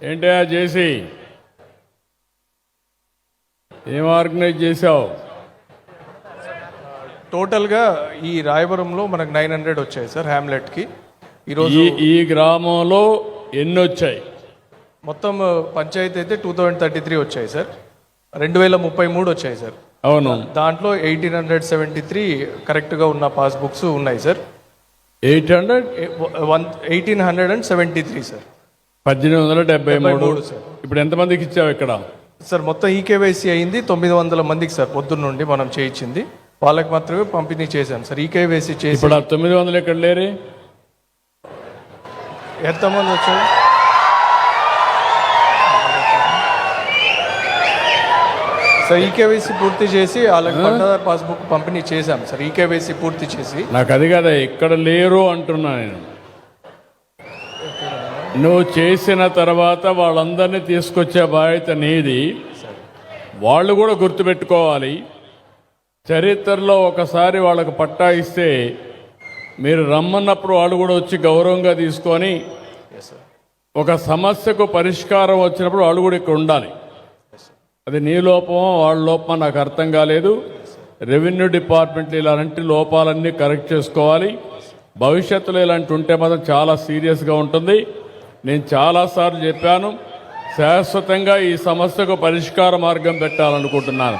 ఏంటా చేసి ఏం ఆర్గనైజ్ చేసావు? టోటల్గా ఈ రాయవరంలో మనకు 900 వచ్చాయి సార్ హ్యామ్లెట్కి. ఈరోజు ఈ గ్రామంలో ఎన్ని వచ్చాయి? మొత్తం పంచాయతీ అయితే 2033 వచ్చాయి సార్. 2033 వచ్చాయి సార్. అవును, దాంట్లో 1873 కరెక్ట్గా ఉన్న పాస్బుక్స్ ఉన్నాయి సార్. 1873 సార్. 1873 సార్. ఇప్పుడు ఎంతమందికి ఇచ్చావు ఇక్కడ? సార్ మొత్తం ఈకేవైసీ అయింది 900 మందికి సార్. పొద్దున్న నుండి మనం చేయించింది వాళ్ళకి మాత్రమే పంపిణీ చేశాం సార్. ఈకేవైసీ చేసి ఇప్పుడు 900 ఎక్కడ లేరు? ఎంతమంది వచ్చారు సార్? ఈకేవైసీ పూర్తి చేసి వాళ్ళకి పట్టాదారు పాస్బుక్ పంపిణీ చేశాం సార్. ఈకేవైసీ పూర్తి చేసి. నాకు అది కదా ఇక్కడ లేరు అంటున్నా నేను. నువ్వు చేసిన తర్వాత వాళ్ళందరినీ తీసుకొచ్చే బాధ్యత నీది. వాళ్ళు కూడా గుర్తుపెట్టుకోవాలి, చరిత్రలో ఒకసారి వాళ్ళకు పట్టా ఇస్తే మీరు రమ్మన్నప్పుడు వాళ్ళు కూడా వచ్చి గౌరవంగా తీసుకొని ఒక సమస్యకు పరిష్కారం వచ్చినప్పుడు వాళ్ళు కూడా ఇక్కడ ఉండాలి. అది నీ లోపమో వాళ్ళ లోపమో నాకు అర్థం కాలేదు. రెవెన్యూ డిపార్ట్మెంట్లో ఇలాంటి లోపాలన్నీ కరెక్ట్ చేసుకోవాలి. భవిష్యత్తులో ఇలాంటి ఉంటే మాత్రం చాలా సీరియస్గా ఉంటుంది. నేను చాలాసార్లు చెప్పాను, శాశ్వతంగా ఈ సమస్యకు పరిష్కార మార్గం పెట్టాలనుకుంటున్నాను.